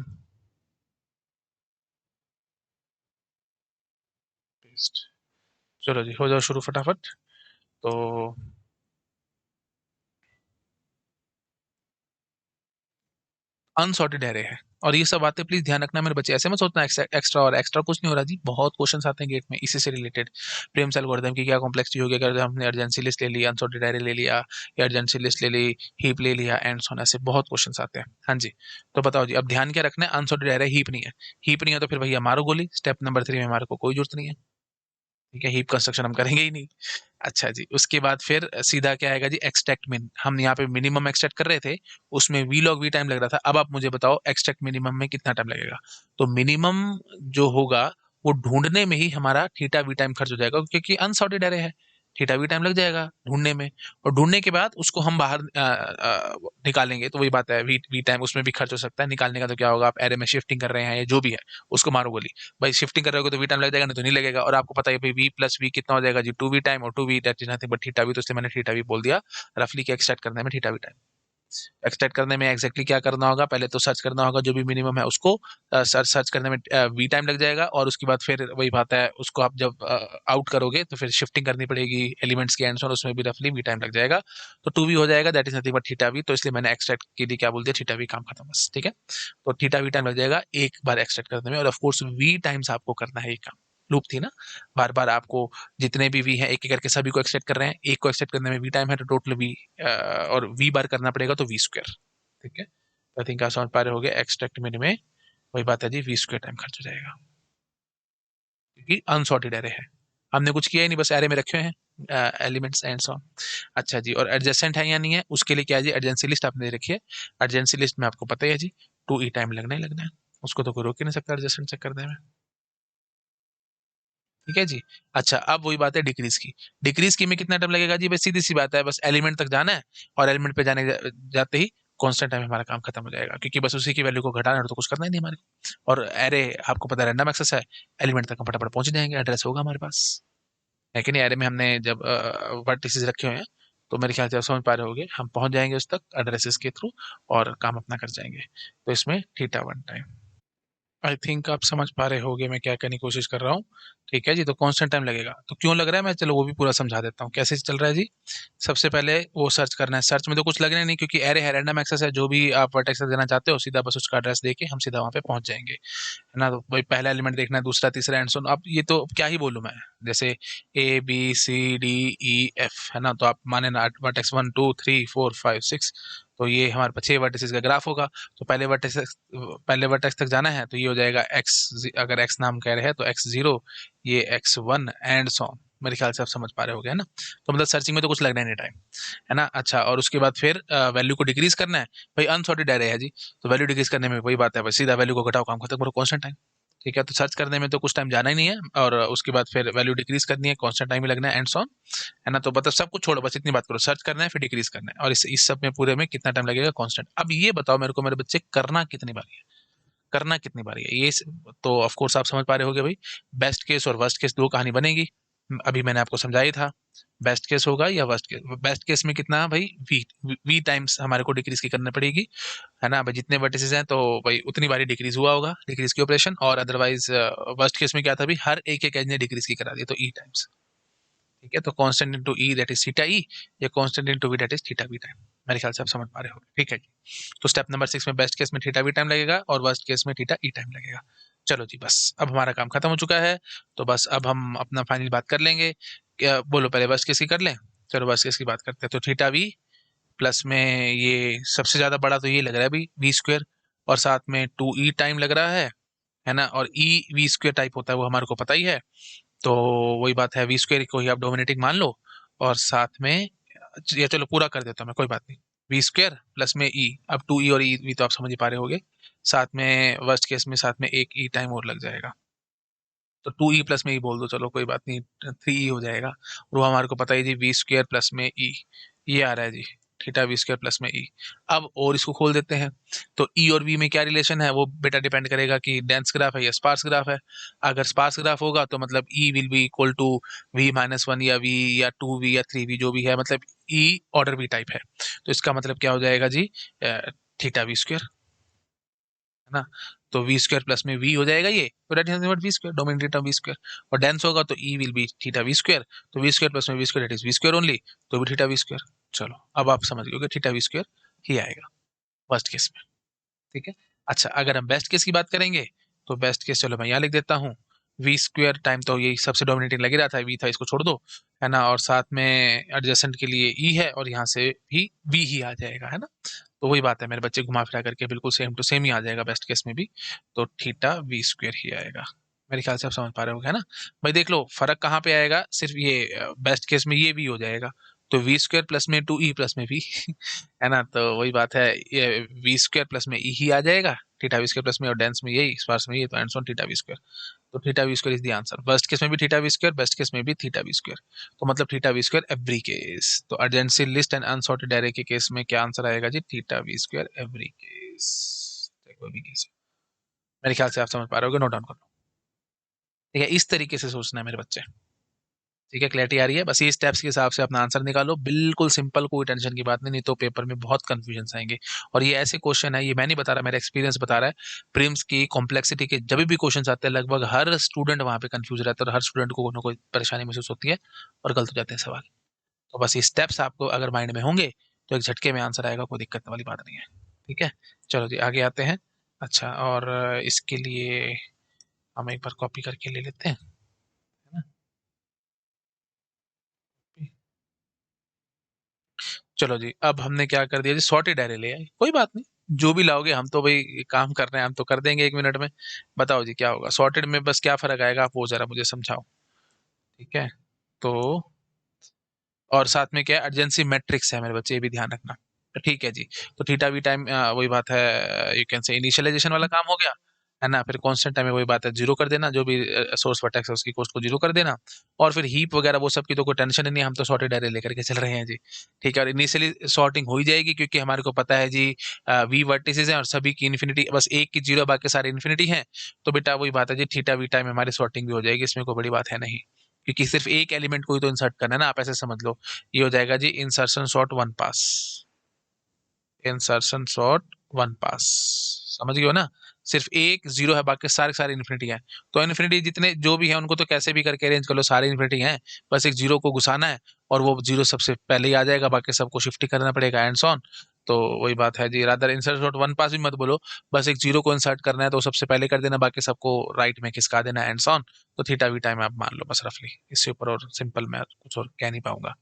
पेस्ट। चलो जी, हो जाओ शुरू फटाफट। तो अनसॉर्टेड एरे है, और ये सब बातें प्लीज ध्यान रखना मेरे बच्चे, ऐसे मत सोचना एक्स्ट्रा और एक्स्ट्रा कुछ नहीं हो रहा जी, बहुत क्वेश्चंस आते हैं गेट में इसी से रिलेटेड। प्रेम एल्गोरिथम की क्या कॉम्प्लेक्सिटी होगी अगर हमने अर्जेंसी लिस्ट ले ली, अनसॉर्टेड एरे ले लिया, या अर्जेंसी लिस्ट ले ली, हीप ले लिया, एंड सो ऑन, ऐसे बहुत क्वेश्चंस आते हैं। हाँ जी, तो बताओ जी, अब ध्यान क्या रखना है, अनसॉर्टेड एरे हीप नहीं है, हीप नहीं है तो फिर भैया मारो गोली, स्टेप नंबर 3 में हमारे को कोई जरूरत नहीं है। ठीक है, हीप कंस्ट्रक्शन हम करेंगे ही नहीं। अच्छा जी, उसके बाद फिर सीधा क्या आएगा जी, एक्सट्रैक्ट मिन। हम यहाँ पे मिनिमम एक्सट्रैक्ट कर रहे थे, उसमें वी लॉग वी टाइम लग रहा था, अब आप मुझे बताओ एक्सट्रैक्ट मिनिमम में कितना टाइम लगेगा। तो मिनिमम जो होगा वो ढूंढने में ही हमारा थीटा वी टाइम खर्च हो जाएगा, क्योंकि अनसॉर्टेड एरे है, थीटा वी टाइम लग जाएगा ढूंढने में, और ढूंढने के बाद उसको हम बाहर निकालेंगे, तो वही बात है, वी वी टाइम उसमें भी खर्च हो सकता है। निकालने का तो क्या होगा, आप एरे में शिफ्टिंग कर रहे हैं या जो भी है, उसको मारो गोली। भाई शिफ्टिंग कर रहे हो तो वी टाइम लग जाएगा, नहीं तो नहीं लगेगा। और आपको पता है भाई वी प्लस वी कितना हो जाएगा जी, टू वी टाइम, और two V that is nothing but theta V, तो इसलिए मैंने थीटा वी बोल दिया रफली, क्या एक्सट्रैक्ट करने में थीटा वी टाइम। एक्सट्रैक्ट करने में एग्जैक्टली क्या करना होगा, पहले तो सर्च करना होगा जो भी मिनिमम है उसको, सर्च सर्च करने में वी टाइम लग जाएगा, और उसके बाद फिर वही बात है, उसको आप जब आउट करोगे तो फिर शिफ्टिंग करनी पड़ेगी एलिमेंट्स के एंड, उसमें भी रफली वी टाइम लग जाएगा। तो टू वी हो जाएगा, that is nothing but theta V, तो इसलिए मैंने एक्सट्रैक्ट के लिए क्या बोल दिया, थीटा वी, काम खत्म बस। ठीक है, तो थीटा वी टाइम लग जाएगा एक बार एक्सट्रैक्ट करने में, और ऑफकोर्स वी टाइम्स आपको करना है ये काम, लूप थी ना, बार बार आपको जितने भी वी हैं एक एक करके सभी को एक्सट्रैक्ट कर रहे हैं, एक को एक्सट्रैक्ट करने में वी टाइम है, तो टोटल वी और वी बार करना पड़ेगा, तो वी स्क्वायर। ठीक है, आई थिंक आप समझ पा रहे होगे, एक्सट्रैक्ट मिन में वही बात है जी, वी स्क्वायर टाइम खर्च हो जाएगा, क्योंकि अनसॉर्टेड एरे है, हमने कुछ किया ही नहीं, बस एरे में रखे हैं एलिमेंट्स एंड सो। अच्छा जी, और एडजेसेंट है या नहीं है, उसके लिए क्या है जी, एडजेंसी लिस्ट आपने रखी है, एडजेंसी लिस्ट में आपको पता ही है जी, टू ई टाइम लगना ही लगना है, उसको तो कोई रोक ही नहीं सकता एडजेसेंट चेक करने में। ठीक है जी। अच्छा, अब वही बात है डिक्रीज की, डिक्रीज की में कितना टाइम लगेगा जी, बस सीधी सी बात है, बस एलिमेंट तक जाना है, और एलिमेंट पे जाते ही कांस्टेंट टाइम हमारा काम खत्म हो जाएगा, क्योंकि बस उसी की वैल्यू को घटाना है, तो कुछ करना ही नहीं हमारे को। और एरे आपको पता है रैंडम एक्सेस है, एलिमेंट तक हम फटाफट पहुंच जाएंगे, एड्रेस होगा हमारे पास, है कि नहीं। एरे में हमने जब वर्टिसेस रखे हुए हैं, तो मेरे ख्याल से आप समझ पा रहे होगे, हम पहुंच जाएंगे उस तक एड्रेसेस के थ्रू, और काम अपना कर जाएंगे। तो इसमें theta one time, I think आप समझ पा रहे होगे मैं क्या करने की कोशिश कर रहा हूँ। ठीक है जी, तो कांस्टेंट टाइम लगेगा, तो क्यों लग रहा है, मैं चलो वो भी पूरा समझा देता हूँ कैसे चल रहा है जी। सबसे पहले वो सर्च करना है, सर्च में तो कुछ लगना नहीं, क्योंकि एरे है, रैंडम एक्सेस है, जो भी आप वर्टेक्स देना चाहते हो सीधा बस उसका एड्रेस देके हम सीधा वहाँ पे पहुंच जाएंगे, है ना। तो भाई पहला एलिमेंट देखना है, दूसरा तीसरा एंड सो, अब ये तो क्या ही बोलूँ मैं, जैसे A B C D E F, है ना, तो आप माने ना वर्टेक्स 1 2 3 4 5 6, तो ये हमारे 6 वर्टिसेस का ग्राफ होगा। तो पहले वर्टेक्स तक जाना है, तो ये हो जाएगा एक्स, अगर एक्स नाम कह रहे हैं तो x0, ये x1 एंड सो ऑन। मेरे ख्याल से आप समझ पा रहे हो गए, है ना। तो मतलब सर्चिंग में तो कुछ लगना ही नहीं टाइम, है ना। अच्छा, और उसके बाद फिर वैल्यू को डिक्रीज करना है, भाई अनसॉर्टेड एरे है जी, तो वैल्यू डिक्रीज करने में वही बात है, भाई सीधा वैल्यू को घटाओ, काम खत्म करो, कांस्टेंट टाइम। ठीक है, तो सर्च करने में तो कुछ टाइम जाना ही नहीं है, और उसके बाद फिर वैल्यू डिक्रीज करनी है, कांस्टेंट टाइम ही लगना है, एंड सो ऑन, है ना। तो मतलब सब कुछ छोड़ो, बस इतनी बात करो, सर्च करना है फिर डिक्रीज करना है, और इस सब में पूरे में कितना टाइम लगेगा, कांस्टेंट। अब ये बताओ मेरे को मेरे बच्चे, करना कितनी बार है, करना कितनी बार है ये तो ऑफ कोर्स आप समझ पा रहे होगे भाई, बेस्ट केस और वर्स्ट केस दो कहानी बनेगी। अभी मैंने आपको समझाया था, बेस्ट केस होगा या वर्स्ट केस। बेस्ट केस में कितना भाई, वी वी टाइम्स हमारे को डिक्रीज की करनी पड़ेगी, है ना भाई, जितने वर्टिसेस हैं तो भाई उतनी बारी डिक्रीज हुआ होगा, डिक्रीज की ऑपरेशन। और अदरवाइज वर्स्ट केस में क्या था भाई, हर एक एक एज ने डिक्रीज की करा दी, तो ई टाइम्स। ठीक है, तो constant into E that is theta E, या constant into V that is theta V time. मेरे ख्याल से आप समझ पा रहे होंगे, ठीक है जी। तो स्टेप नंबर 6 में बेस्ट केस में थीटा वी टाइम लगेगा और वर्स्ट केस में थीटा ई टाइम लगेगा। चलो जी, बस अब हमारा काम खत्म हो चुका है। तो बस अब हम अपना फाइनल बात कर लेंगे। क्या बोलो, पहले वर्स्ट केस की कर लें? चलो वर्स्ट केस की बात करते हैं। तो थीटा वी प्लस में ये सबसे ज्यादा बड़ा तो ये लग रहा है भाई वी स्क्वेयर, और साथ में टू ई टाइम लग रहा है ना। और ई वी स्क्वेयर टाइप होता है वो हमारे को पता ही है। तो वही बात है, वी स्क्वेयर को ही आप डोमिनेटिंग मान लो, और साथ में ये चलो पूरा कर देता हूँ मैं, कोई बात नहीं। वी स्क्वेयर प्लस में ई, अब टू ई और ई भी तो आप समझ ही पा रहे होगे। साथ में वर्स्ट केस में साथ में एक ई टाइम और लग जाएगा, तो टू ई प्लस में ई बोल दो, चलो कोई बात नहीं, थ्री ई हो जाएगा। और वो हमारे को पता है जी, वी स्क्वेयर प्लस में ई, ये आ रहा है जी, थीटा वी स्क्वेयर प्लस में ई। अब और इसको खोल देते हैं। तो ई और वी में क्या रिलेशन है, वो बेटा डिपेंड करेगा कि डेंस ग्राफ है या स्पार्स ग्राफ है। अगर स्पार्स ग्राफ होगा तो मतलब ई विल बी इक्वल टू वी-1 या वी या टू वी या थ्री वी जो भी है, मतलब ई ऑर्डर वी टाइप है। तो इसका मतलब क्या हो जाएगा जी, थीटा वी स्क्वेयर, है ना। तो वी स्क्वायर प्लस में वी हो जाएगा ये, तो that is V square, dominated term V square. और डेंस होगा तो E will be theta V square, तो वी स्क्वायर प्लस में V square that is V square only, तो भी थीटा वी स्क्वायर। चलो अब आप समझ गए थीटा वी स्क्वायर ही आएगा फर्स्ट केस में। ठीक है। अच्छा, अगर हम बेस्ट केस की बात करेंगे, तो बेस्ट केस चलो मैं यहाँ लिख देता हूँ, वी स्क्वायर टाइम तो यही सबसे डोमिनेटिंग लग ही रहा था, वी था, इसको छोड़ दो, है ना। और साथ में एडजेसेंट के लिए ई है, और यहाँ से भी वी ही आ जाएगा, है ना। तो वही बात है मेरे बच्चे, घुमा फिरा करके बिल्कुल सेम टू सेम ही आ जाएगा बेस्ट केस में भी। तो थीटा वी स्क्वायर ही आएगा। मेरे ख्याल से आप समझ पा रहे होगे, है ना भाई। देख लो फर्क कहाँ पे आएगा, सिर्फ ये बेस्ट केस में ये भी हो जाएगा, तो वी स्क्वायर प्लस में टू ई प्लस में भी है ना। तो वही बात है, ये वी स्क्वायर प्लस में ई ही आ जाएगा, थीटा वी स्क्वायर प्लस में, और डेंस में यही, स्पार्स में ये, तो and on theta V square. तो theta V square is the answer. Worst case में भी theta V square, best case में भी थीटा वी स्क्वायर। तो मतलब theta V square every case. तो adjacency list and unsorted array के केस में क्या आंसर आएगा जी, theta V square every case, कोई भी केस। मेरे ख्याल से आप समझ पा रहे होगे, नोट डाउन कर लो। ठीक है, इस तरीके से सोचना है मेरे बच्चे। ठीक है, क्लैरिटी आ रही है? बस ये स्टेप्स के हिसाब से अपना आंसर निकालो, बिल्कुल सिंपल, कोई टेंशन की बात नहीं, नहीं तो पेपर में बहुत कंफ्यूजन आएंगे। और ये ऐसे क्वेश्चन है, ये मैं नहीं बता रहा, मेरा एक्सपीरियंस बता रहा है, प्रीम्स की कॉम्प्लेक्सिटी के जब भी क्वेश्चन आते हैं, लगभग हर स्टूडेंट वहां पे कंफ्यूज रहता है, और हर स्टूडेंट को कोई ना कोई परेशानी महसूस होती है, और गलत हो जाते हैं सवाल। तो बस ये स्टेप्स आपको अगर माइंड में होंगे, तो एक झटके में आंसर आएगा, कोई दिक्कत वाली बात नहीं है। ठीक है, चलो जी आगे आते हैं। अच्छा, और इसके लिए हम एक बार कॉपी करके ले लेते हैं, है ना। चलो जी, अब हमने क्या कर दिया जी, सॉर्टेड एरे ले आए, कोई बात नहीं, जो भी लाओगे, हम तो भाई काम कर रहे हैं, हम तो कर देंगे 1 मिनट में। बताओ जी क्या होगा सॉर्टेड में, बस क्या फर्क आएगा, आप वो जरा मुझे समझाओ। ठीक है, तो और साथ में क्या अर्जेंसी मैट्रिक्स है मेरे बच्चे, ये भी ध्यान रखना। तो ठीक है जी। तो थीटा वी टाइम वही बात है, यू कैन से इनिशियलाइजेशन वाला काम हो गया, है ना। फिर कांस्टेंट टाइम में वही बात है, जीरो कर देना, जो भी सोर्स वर्टेक्स है उसकी कॉस्ट को जीरो कर देना। और फिर हीप वगैरह वो सब की तो कोई टेंशन ही नहीं, हम तो सॉर्टेड एरे लेकर के चल रहे हैं जी। ठीक है, और इनिशियली सॉर्टिंग हो ही जाएगी, क्योंकि हमारे को पता है जी, वी वर्टिसेस हैं और सभी की इन्फिनिटी, बस एक की जीरो, बाकी सारे इन्फिनिटी हैं। तो बेटा वही बात है जी, थीटा वी टाइम में हमारी सॉर्टिंग भी हो जाएगी, इसमें कोई बड़ी बात है नहीं, क्योंकि सिर्फ एक एलिमेंट को ही तो इंसर्ट करना है ना, आप ऐसे समझ लो। ये हो जाएगा जी insertion sort one pass, insertion sort one pass, समझ गए हो ना। सिर्फ एक जीरो है, बाकी सारे सारे इन्फिनिटी है। तो इन्फिनिटी जितने जो भी है उनको तो कैसे भी करके अरेंज कर लो, सारे इन्फिनिटी हैं, बस एक जीरो को घुसाना है, और वो जीरो सबसे पहले ही आ जाएगा, बाकी सबको शिफ्ट ही करना पड़ेगा, एंड ऑन। तो वही बात है जी, rather insert sort one pass भी मत बोलो, बस एक जीरो को इंसर्ट करना है तो सबसे पहले कर देना, बाकी सबको राइट में खिसका देना, एंड ऑन। तो थीटा वी टाइम आप मान लो बस रफली, इससे ऊपर और सिंपल मैं कुछ और कह नहीं पाऊंगा।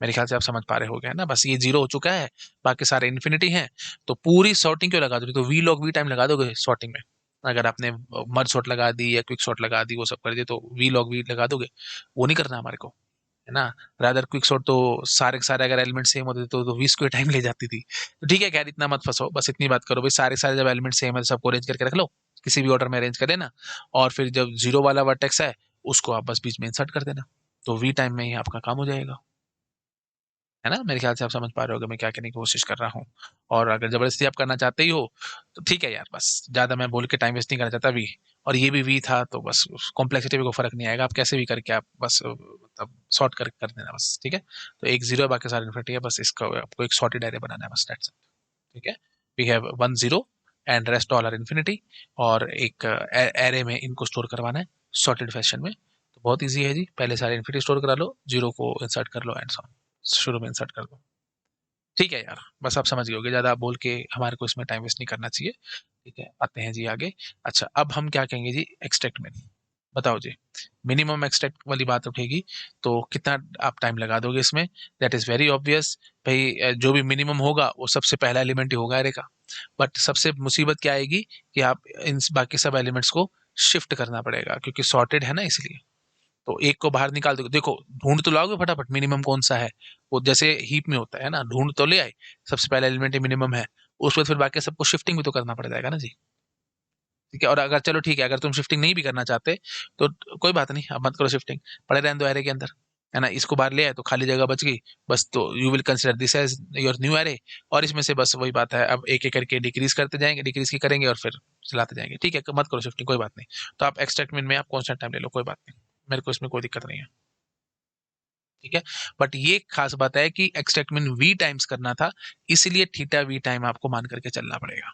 मेरे ख्याल से आप समझ पा रहे हो गए ना, बस ये जीरो हो चुका है, बाकी सारे इन्फिनिटी हैं। तो पूरी सॉर्टिंग क्यों लगा दोगे, तो वी लॉग वी टाइम लगा दोगे सॉर्टिंग में। अगर आपने मर्ज सॉर्ट लगा दी या क्विक सॉर्ट लगा दी, वो सब कर दिए, तो वी लॉग वी लगा दोगे, वो नहीं करना हमारे को, है ना। रादर क्विक सॉर्ट तो सारे के सारे अगर एलिमेंट सेम होते तो वी स्क्वायर टाइम ले जाती थी। तो ठीक है, खैर इतना मत फंसो, बस इतनी बात करो भाई, सारे सारे जब एलिमेंट सेम है तो सबको अरेंज करके रख लो, किसी भी ऑर्डर में अरेंज कर देना, और फिर जब जीरो वाला वर्टेक्स है उसको आप बस बीच में इंसर्ट कर देना, तो वी टाइम में ही आपका काम हो जाएगा। है ना? मेरे ख्याल से आप समझ पा रहे होगे मैं क्या कहने की कोशिश कर रहा हूँ। और अगर ज़बरदस्ती आप करना चाहते ही हो, तो ठीक है यार, बस ज़्यादा मैं बोल के टाइम वेस्ट नहीं करना चाहता वी, और ये भी वी था तो बस कॉम्प्लेक्सिटी में कोई फ़र्क नहीं आएगा, आप कैसे भी करके आप बस मतलब सॉर्ट कर देना बस, ठीक है? तो एक 0 है, बाकी सारे इन्फिनिटी है, बस इसका आपको एक सॉर्टेड एरे बनाना है बस, दैट्स इट, ठीक है? We have 1 0 and rest all are infinity, और एक एरे में इनको स्टोर करवाना है सॉर्टेड फैशन में। तो बहुत ईज़ी है जी, पहले सारे इन्फिनिटी स्टोर करा लो, 0 को इंसर्ट कर लो एंड सो ऑन, शुरू में इंसर्ट कर दो। ठीक है यार, बस आप समझ गए होगे, ज़्यादा बोल के हमारे को इसमें टाइम वेस्ट नहीं करना चाहिए। ठीक है, आते हैं जी आगे। अच्छा, अब हम क्या कहेंगे जी, एक्सट्रैक्ट में। बताओ जी, मिनिमम एक्सट्रैक्ट वाली बात उठेगी, तो कितना आप टाइम लगा दोगे इसमें? दैट इज़ वेरी ऑब्वियस भाई, जो भी मिनिमम होगा वो सबसे पहला एलिमेंट ही होगा एरे का। बट सबसे मुसीबत क्या आएगी कि आप इन बाकी सब एलिमेंट्स को शिफ्ट करना पड़ेगा, क्योंकि सॉर्टेड है ना इसलिए। तो एक को बाहर निकाल दो, देखो ढूंढ तो लाओगे फटाफट मिनिमम कौन सा है, वो जैसे हीप में होता है ना, ढूंढ तो ले आए, सबसे पहला एलिमेंट ही मिनिमम है, उसके बाद फिर बाकी सबको शिफ्टिंग भी तो करना पड़ जाएगा ना जी। ठीक है, और अगर चलो ठीक है, अगर तुम शिफ्टिंग नहीं भी करना चाहते तो कोई बात नहीं, अब मत करो शिफ्टिंग, पड़े रहने दो एरे के अंदर, है ना? इसको बाहर ले आए तो खाली जगह बच गई, बस तो you will consider this as your new array, और इसमें से बस वही बात है, अब एक एक करके डिक्रीज करते जाएंगे, डिक्रीज की करेंगे और फिर चलाते जाएंगे, ठीक है? मत करो शिफ्टिंग, कोई बात नहीं। तो आप एक्सट्रैक्ट में आप कॉन्स्टेंट टाइम ले लो, कोई बात नहीं, मेरे को इसमें कोई दिक्कत नहीं है, ठीक है? बट ये खास बात है कि एक्सट्रैक्ट मीन वी टाइम्स करना था, इसलिए थीटा वी टाइम आपको मान करके चलना पड़ेगा।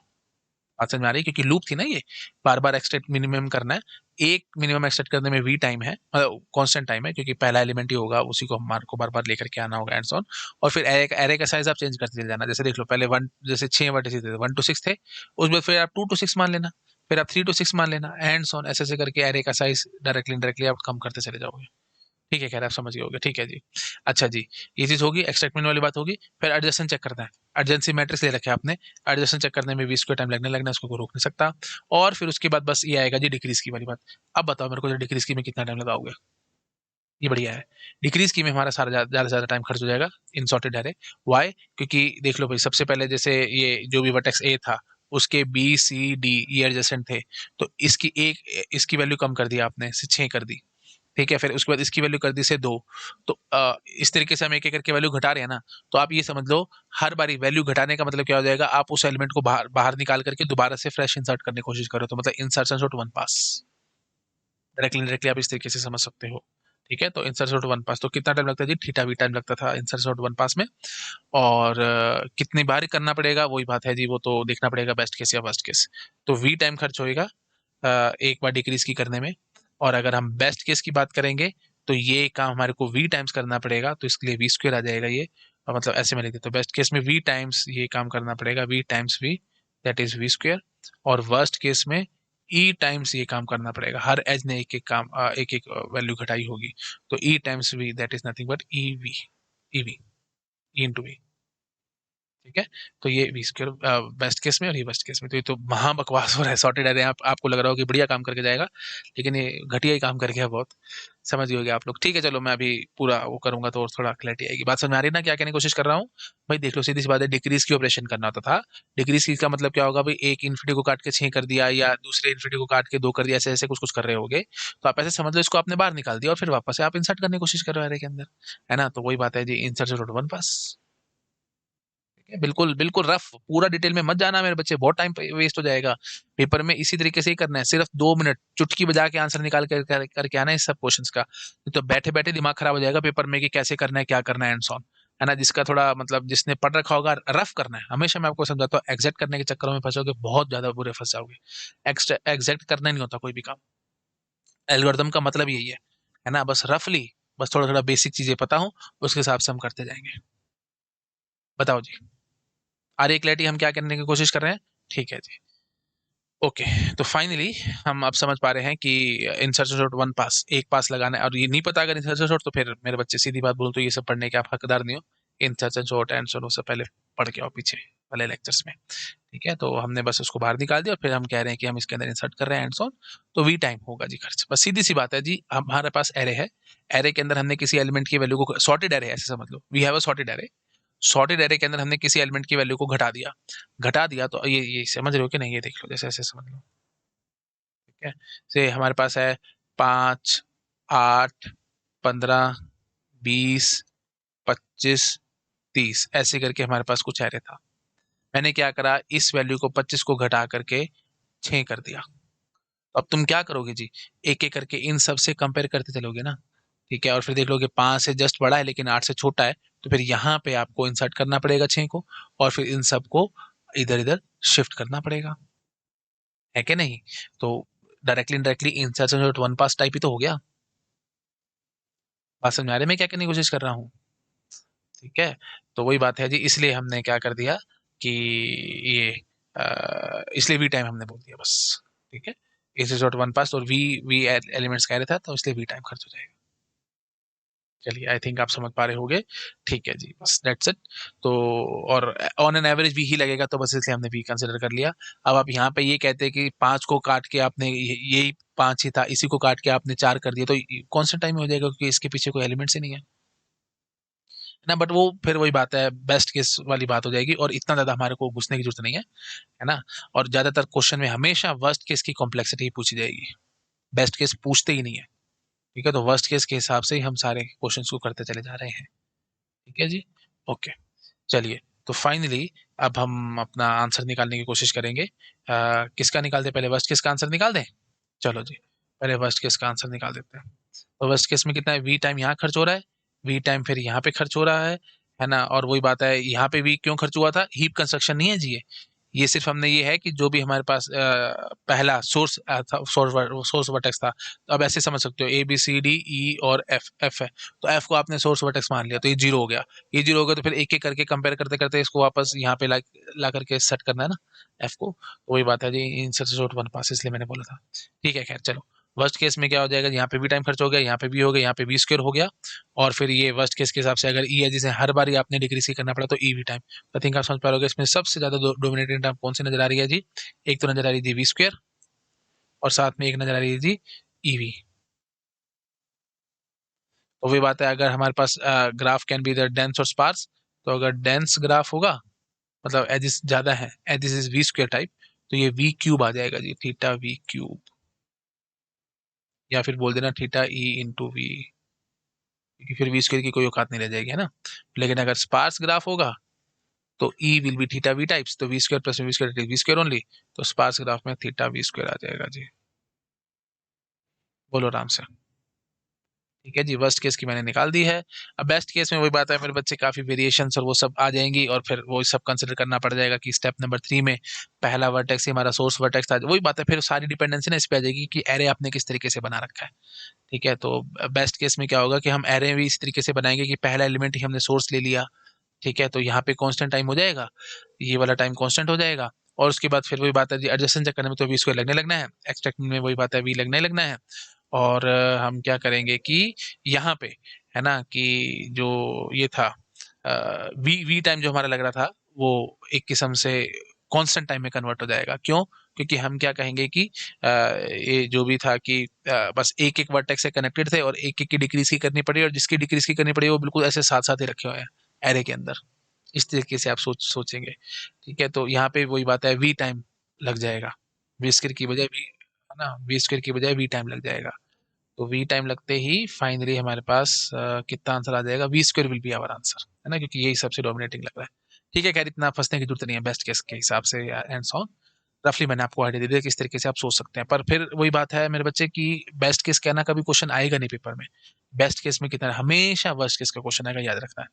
बात समझ में आ रही है? क्योंकि लूप थी ना ये, बार बार एक्सट्रैक्ट मिनिमम करना है, एक मिनिमम एक्सट्रैक्ट करने में वी टाइम है, कांस्टेंट टाइम है, क्योंकि पहला एलिमेंट ही होगा, उसी को हमारे को बार बार लेकर के आना होगा एंड सो ऑन। और फिर एरे का साइज आप चेंज करते चले जाना, जैसे देख लो पहले वन, जैसे 6 वर्टिसेस थे, 1 to 6 थे, उसके बाद फिर आप 2 to 6 मान लेना, फिर आप 3 to 6 मान लेना एंड सो ऑन, ऐसे ऐसे करके एरे का साइज डायरेक्टली इनडायरेक्टली आप कम करते चले जाओगे। ठीक है, खैर आप समझ गए होगे, ठीक है जी। अच्छा जी, ये चीज़ होगी, एक्सट्रैक्टमेंट वाली बात होगी। फिर एडजस्टेंस चेक करना है, एडजेंसी मैट्रिक्स ले रखे आपने, एडजस्टेंस चेक करने में भी इसको टाइम लगना उसको कोई रोक नहीं सकता। और फिर उसके बाद बस ये आएगा जी डिक्रीज की वाली बात। अब बताओ मेरे को, डिक्रीज की में कितना टाइम लगाओगे? ये बढ़िया है, डिक्रीज की में हमारा सारा ज़्यादा से ज़्यादा टाइम खर्च हो जाएगा इन सॉर्टेड एरे। वाई? क्योंकि देख लो भाई, सबसे पहले जैसे ये जो भी वर्टेक्स ए था, उसके बी सी डी ये एडजेसेंट थे, तो इसकी वैल्यू कम कर दी आपने, 6 कर दी, ठीक है? फिर उसके बाद इसकी वैल्यू कर दी से 2, तो इस तरीके से हम एक-एक करके वैल्यू घटा रहे हैं ना, तो आप ये समझ लो, हर बारी वैल्यू घटाने का मतलब क्या हो जाएगा, आप उस एलिमेंट को बाहर बाहर निकाल करके दोबारा से फ्रेश इंसर्ट करने की कोशिश करो, तो मतलब insertion shot one pass, directly directly आप इस तरीके से समझ सकते हो, ठीक है? तो इंसर्शन शॉट वन पास तो कितना टाइम लगता है जी, थीटा वी टाइम लगता था इंसर्शन शॉट वन पास में। और कितनी बार करना पड़ेगा वही बात है जी, वो तो देखना पड़ेगा बेस्ट केस या वर्स्ट केस। तो वी टाइम खर्च होएगा एक बार डिक्रीज की करने में, और अगर हम बेस्ट केस की बात करेंगे तो ये काम हमारे को वी टाइम्स करना पड़ेगा, तो इसके लिए वी स्क्वेयर आ जाएगा ये, और मतलब ऐसे में लिखते तो बेस्ट केस में वी टाइम्स ये काम करना पड़ेगा, V times V, that is V square, और वर्स्ट केस में ई टाइम्स ये काम करना पड़ेगा, हर एज ने एक एक काम एक एक वैल्यू घटाई होगी, तो E times V that is nothing but E V, E V, E into V, ठीक है? तो ये वी स्क्वायर बेस्ट केस में, और ये वर्स्ट केस में, तो ये तो महा बकवास हो रहा है सॉर्टेड एरे, आपको लग रहा हो कि बढ़िया काम करके जाएगा, लेकिन ये घटिया ही काम करके है बहुत, समझ गए होगे आप लोग। ठीक है, चलो मैं अभी पूरा वो करूंगा तो और थोड़ा क्लैरिटी आएगी, बात समझ में आ रही है ना क्या कहने की कोशिश कर रहा हूँ? भाई देख लो, सीधी सी बात है, डिक्रीज की ऑपरेशन करना होता था, डिक्रीज की का मतलब क्या होगा भाई, एक इन्फिनिटी को काट के 6 कर दिया, या दूसरे इन्फिनिटी को काट के 2 कर दिया, ऐसे ऐसे कुछ कुछ कर रहे होगे, तो आप ऐसे समझ लो इसको आपने बाहर निकाल दिया और फिर वापस से आप इंसर्ट करने की कोशिश कर रहे हो एरे के अंदर, है ना? तो वही बात है जी, इंसर्ट वन पास, बिल्कुल बिल्कुल रफ, पूरा डिटेल में मत जाना मेरे बच्चे, बहुत टाइम वेस्ट हो जाएगा। पेपर में इसी तरीके से ही करना है, सिर्फ 2 मिनट चुटकी बजा के आंसर निकाल करके आना है इस सब क्वेश्चंस का, नहीं तो बैठे बैठे दिमाग खराब हो जाएगा पेपर में कि कैसे करना है, क्या करना है एंड सॉन, है ना? जिसका थोड़ा मतलब जिसने पढ़ रखा होगा, रफ करना है, हमेशा मैं आपको समझाता हूँ, एग्जैक्ट करने के चक्करों में फंसोगे, बहुत ज्यादा बुरे फंस जाओगे। एग्जैक्ट करना नहीं होता कोई भी काम, एल्गोरिथम का मतलब यही है ना? बस रफली, बस थोड़ा थोड़ा बेसिक चीजें पता हो, उसके हिसाब से हम करते जाएंगे। बताओ जी, आ रही क्लैरिटी हम क्या करने की कोशिश कर रहे हैं? ठीक है जी। ओके, तो फाइनली हम अब समझ पा रहे हैं कि इंसर्शन शॉट वन पास, एक पास लगाना है, और ये नहीं पता अगर इंसर्शन शॉट, तो फिर मेरे बच्चे सीधी बात बोलूं तो ये सब पढ़ने के आप हकदार नहीं हो, इंसर्शन शॉट एंड सोलो से पहले पढ़ के आओ पीछे वाले लेक्चर्स में, ठीक है? तो हमने बस उसको बाहर निकाल दिया और फिर हम कह रहे हैं कि हम इसके अंदर इंसर्ट कर रहे हैं एंड सो, तो वी टाइम होगा जी खर्च, बस सीधी सी बात है जी, हमारे पास एरे है, एरे के अंदर हमने किसी एलिमेंट की वैल्यू को, सॉर्टेड एरे ऐसे समझ लो, we have a sorted array, sorted array के अंदर हमने किसी एलिमेंट की वैल्यू को घटा दिया तो ये समझ रहे हो कि नहीं, ये देख लो, जैसे ऐसे समझ लो, ठीक है? से हमारे पास है 5, 8, 15, 20, 25, 30 ऐसे करके हमारे पास कुछ एरे था। मैंने क्या करा, इस वैल्यू को 25 को घटा करके 6 कर दिया। अब तुम क्या करोगे जी, एक एक करके इन सब से कंपेयर करते चलोगे ना, ठीक है, और फिर देख लो कि 5 से जस्ट बड़ा है लेकिन 8 से छोटा है, तो फिर यहाँ पे आपको इंसर्ट करना पड़ेगा 6 को, और फिर इन सब को इधर इधर शिफ्ट करना पड़ेगा, है कि नहीं? तो directly indirectly insertion dot one pass type ही तो हो गया। बात समझ आ रही है मैं क्या करने की कोशिश कर रहा हूँ? ठीक है, तो वही बात है जी, इसलिए हमने क्या कर दिया कि ये इसलिए वी टाइम हमने बोल दिया बस। ठीक है, इज डॉट वन पास और वी वी एलिमेंट्स कह रहा था तो इसलिए वी टाइम खर्च हो जाएगा। चलिए, आई थिंक आप समझ पा रहे होंगे। ठीक है जी, बस दैट्स इट। तो और ऑन एन एवरेज वी ही लगेगा, तो बस इसलिए हमने वी कंसिडर कर लिया। अब आप यहाँ पे ये कहते हैं कि 5 को काट के आपने यही 5 ही था, इसी को काट के आपने 4 कर दिया, तो कौन सा टाइम में हो जाएगा क्योंकि इसके पीछे कोई एलिमेंट्स ही नहीं है ना। बट वो फिर वही बात है, बेस्ट केस वाली बात हो जाएगी, और इतना ज्यादा हमारे को घुसने की जरूरत नहीं है ना। और ज्यादातर क्वेश्चन में हमेशा वर्स्ट केस की कॉम्प्लेक्सिटी पूछी जाएगी, बेस्ट केस पूछते ही नहीं है। ठीक है, तो वर्स्ट केस के हिसाब से ही हम सारे क्वेश्चन को करते चले जा रहे हैं। ठीक है जी, ओके। चलिए, तो फाइनली अब हम अपना आंसर निकालने की कोशिश करेंगे। किसका निकालते, पहले वर्स्ट केस का आंसर निकाल दें? चलो जी, पहले वर्स्ट केस का आंसर निकाल देते हैं। तो वर्स्ट केस में कितना है, वी टाइम यहाँ खर्च हो रहा है, वी टाइम फिर यहाँ पे खर्च हो रहा है ना। और वही बात है, यहाँ पे वी क्यों खर्च हुआ था, हीप कंस्ट्रक्शन नहीं है जी ये सिर्फ हमने ये है कि जो भी हमारे पास पहला सोर्स था, सोर्स वर्टेक्स था, तो अब ऐसे समझ सकते हो ए बी सी डी ई और एफ, एफ है, तो एफ को आपने सोर्स वर्टेक्स मान लिया, तो ये जीरो हो गया। ये जीरो हो गया तो फिर एक एक करके कंपेयर करते करते इसको वापस यहाँ पे ला करके सेट करना है ना एफ को। तो वही बात है जी, इंसर्ट वन पास, इसलिए मैंने बोला था। ठीक है, खैर चलो। वर्स्ट केस में क्या हो जाएगा, यहाँ पे भी टाइम खर्च हो गया, यहाँ पे भी हो गया, यहाँ पे भी स्क्वायर हो गया, और फिर ये वर्स्ट केस के हिसाब से अगर ई है जिसे हर बार आपने डिक्रीज ही करना पड़ा, तो ई भी टाइम। आई थिंक आप समझ पा रहे इसमें सबसे ज्यादा डोमिनेटिंग टर्म कौन सी नजर आ रही है जी? एक तो नजर आ रही थी वी स्क्वायर, और साथ में एक नजर आ रही है जी ईवी। तो वही बात है, अगर हमारे पास ग्राफ कैन बी इधर डेंस और स्पार्स, तो अगर डेंस ग्राफ होगा, मतलब एजिस ज्यादा है, edges is V square type, तो ये वी क्यूब आ जाएगा जी, थीटा वी क्यूब, या फिर बोल देना थीटा ई इंटू वी, क्योंकि फिर वी स्क्वायर की कोई औकात नहीं रह जाएगी, है ना। लेकिन अगर स्पार्स ग्राफ होगा तो E will be theta V types, तो V square plus V square V square only, तो स्पार्स ग्राफ में थीटा वी स्क्वायर आ जाएगा जी। बोलो आराम से। ठीक है जी, वर्स्ट केस की मैंने निकाल दी है। अब बेस्ट केस में वही बात है, मेरे बच्चे काफी वेरिएशंस और वो सब आ जाएंगी, और फिर वो सब कंसिडर करना पड़ जाएगा कि स्टेप नंबर 3 में पहला वर्टेक्स ही हमारा सोर्स वर्टेक्स था। वही बात है, फिर सारी डिपेंडेंसी ना इस पे आ जाएगी कि एरे आपने किस तरीके से बना रखा है। ठीक है, तो बेस्ट केस में क्या होगा कि हम एरे भी इस तरीके से बनाएंगे कि पहला एलिमेंट ही हमने सोर्स ले लिया। ठीक है, तो यहाँ पे कांस्टेंट टाइम हो जाएगा, ये वाला टाइम कांस्टेंट हो जाएगा, और उसके बाद फिर वही बात है जी, एडजस्टेंस चेक करने में तो वी स्क्वायर लगने लगना है, एक्सट्रैक्ट में वही बात है वी लगने लगना है। और हम क्या करेंगे कि यहाँ पे, है ना, कि जो ये था वी वी टाइम जो हमारा लग रहा था, वो एक किस्म से कांस्टेंट टाइम में कन्वर्ट हो जाएगा। क्यों? क्योंकि हम क्या कहेंगे कि ये जो भी था कि बस एक एक वर्टेक्स से कनेक्टेड थे, और एक एक की डिक्रीज की करनी पड़ी, और जिसकी डिक्रीज की करनी पड़ी वो बिल्कुल ऐसे साथ साथ ही रखे हुए हैं एरे के अंदर। इस तरीके से आप सोचेंगे। ठीक है, तो यहाँ पे वही बात है, वी टाइम लग जाएगा, वी स्क्वायर की बजाय वी, है ना, वी स्क्वायर की बजाय वी टाइम लग जाएगा। तो वी टाइम लगते ही फाइनली हमारे पास कितना आंसर आ जाएगा, V square will be our answer, है ना, क्योंकि यही सबसे डोमिनेटिंग लग रहा है। ठीक है, खैर इतना फंसने की जरूरत नहीं है बेस्ट केस के हिसाब से एंड सो ऑन। रफली मैंने आपको आइडिया दे दिया किस तरीके से आप सोच सकते हैं, पर फिर वही बात है मेरे बच्चे की, बेस्ट केस कहना कभी क्वेश्चन आएगा नहीं पेपर में। बेस्ट केस में कितना, हमेशा वर्स्ट केस का क्वेश्चन आएगा, याद रखना है।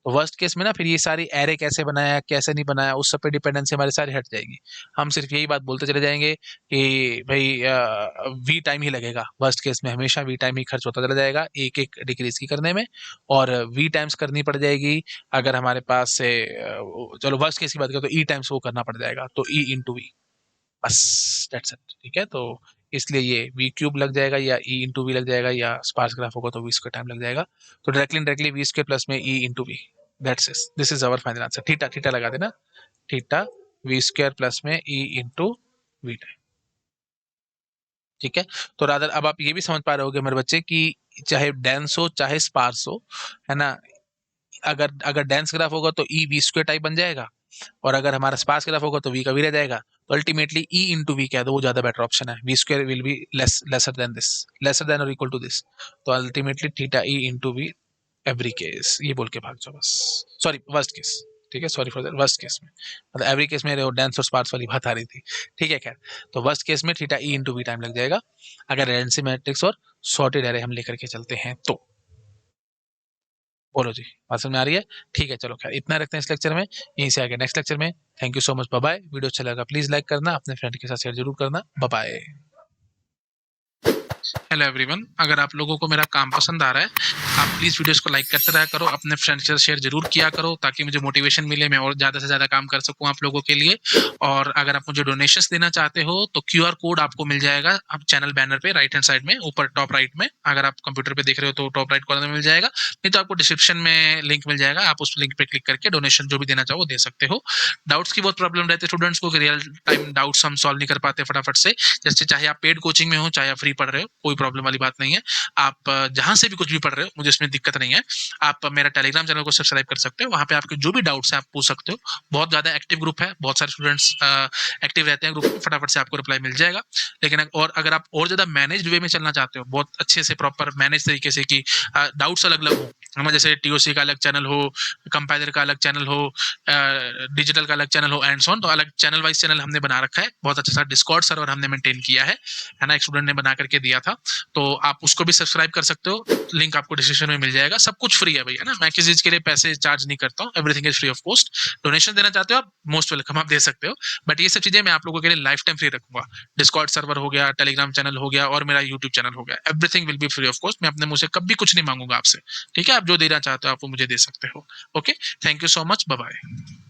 तो वर्स्ट केस में ना फिर ये सारी एरे कैसे बनाया कैसे नहीं बनाया उस सब पे डिपेंडेंसी हमारी सारी हट जाएगी। हम सिर्फ यही बात बोलते चले जाएंगे कि भाई वी टाइम ही लगेगा, वर्स्ट केस में हमेशा वी टाइम ही खर्च होता चला जाएगा एक एक डिक्रीज की करने में, और वी टाइम्स करनी पड़ जाएगी अगर हमारे पास से चलो वर्स्ट केस की बात करें तो ई टाइम्स वो करना पड़ जाएगा, तो ई इंटू वी, बस दैट्स इट। ठीक है, तो इसलिए ये वी क्यूब लग जाएगा, या ई इंटू वी लग जाएगा, या स्पार्स ग्राफ होगा तो वी स्क्वायर टाइम लग जाएगा। तो डायरेक्टली वी स्क्वायर प्लस में E into V, that's it, this is our final answer. Theta theta लगा देना, थीटा वी स्क्वायर प्लस में ई इंटू वी टाइम। ठीक है, तो रादर अब आप ये भी समझ पा रहे होगे मेरे बच्चे कि चाहे डेंस हो चाहे स्पार्स हो, है ना, अगर अगर डेंस ग्राफ होगा तो ई वी स्क्वायर टाइप बन जाएगा, और अगर हमारा स्पार्स ग्राफ होगा तो वी का वी रह जाएगा। तो अल्टीमेटली ई इंटू वी कह दो, वो ज्यादा बेटर ऑप्शन है, V square will be lesser than this, lesser than और इक्वल टू दिस, तो ultimately theta E into V every case ये बोल के भाग जाओ बस। सॉरी वर्स्ट केस, ठीक है, sorry for that, worst case में, मतलब एवरी केस में डेंस और स्पार्स वाली बात आ रही थी, ठीक है। खैर, तो वर्स्ट केस में theta E into B time लग जाएगा, अगर रेलेंसी मैट्रिक्स और सॉर्टेड एरे हम लेकर के चलते हैं तो। बोलो जी, बात समझ में आ रही है? ठीक है, चलो खैर इतना रखते हैं इस लेक्चर में, यहीं से आगे नेक्स्ट लेक्चर में। Thank you so much, bye bye. Video अच्छा लगा प्लीज लाइक करना, अपने फ्रेंड के साथ शेयर जरूर करना, बाय बाय। हेलो एवरीवन, अगर आप लोगों को मेरा काम पसंद आ रहा है, आप प्लीज़ वीडियोस को लाइक करते रहा करो, अपने फ्रेंड्स के साथ शेयर जरूर किया करो, ताकि मुझे मोटिवेशन मिले, मैं और ज़्यादा से ज़्यादा काम कर सकूं आप लोगों के लिए। और अगर आप मुझे डोनेशंस देना चाहते हो तो क्यूआर कोड आपको मिल जाएगा आप चैनल बैनर पे राइट हैंड साइड में ऊपर टॉप राइट में, अगर आप कंप्यूटर पे देख रहे हो तो टॉप राइट कॉर्नर में मिल जाएगा, नहीं तो आपको डिस्क्रिप्शन में लिंक मिल जाएगा, आप उस लिंक पे क्लिक करके डोनेशन जो भी देना चाहो दे सकते हो। डाउट्स की बहुत प्रॉब्लम रहती है स्टूडेंट्स को, रियल टाइम डाउट्स हम सॉल्व नहीं कर पाते फटाफट से, जैसे चाहे आप पेड कोचिंग में हो चाहे आप फ्री पढ़ रहे हो, कोई प्रॉब्लम वाली बात नहीं है। आप जहां से भी कुछ भी पढ़ रहे हो, मुझे इसमें दिक्कत नहीं है। आप मेरा टेलीग्राम चैनल को सब्सक्राइब कर सकते हो, वहां पे आपके जो भी डाउट्स हैं आप पूछ सकते हो। बहुत ज्यादा एक्टिव ग्रुप है, बहुत सारे स्टूडेंट्स एक्टिव रहते हैं ग्रुप में, फटाफट से आपको रिप्लाई मिल जाएगा। लेकिन और अगर आप और ज्यादा मैनेज वे में चलना चाहते हो, बहुत अच्छे से प्रॉपर मैनेज तरीके से कि डाउट्स अलग अलग हो, हमें जैसे टीओसी का अलग चैनल हो, कंपाइलर का अलग चैनल हो, डिजिटल का अलग चैनल हो एंड सो ऑन, तो अलग चैनल वाइज चैनल हमने बना रखा है, बहुत अच्छा सा डिस्कॉर्ड सर्वर हमने मेंटेन किया है ना, एक स्टूडेंट ने बना करके दिया था, तो आप उसको भी सब्सक्राइब कर सकते हो, लिंक आपको डिस्क्रिप्शन में मिल जाएगा। सब कुछ फ्री है भैया ना, मैं किसी चीज के लिए पैसे चार्ज नहीं करता हूँ, everything is free of cost. Donation देना चाहते हो आप, मोस्ट वेलकम, आप दे सकते हो, बट ये सब चीजें मैं आप लोगों के लिए लाइफ टाइम फ्री रखूंगा। डिस्कॉर्ड सर्वर हो गया, टेलीग्राम चैनल हो गया और मेरा यूट्यूब चैनल हो गया, everything will be free of cost, मैं अपने मुंह से कभी कुछ नहीं मांगूंगा आपसे, ठीक है। आप जो देना चाहते हो आप वो मुझे दे सकते हो। Okay, thank you so much, bye bye.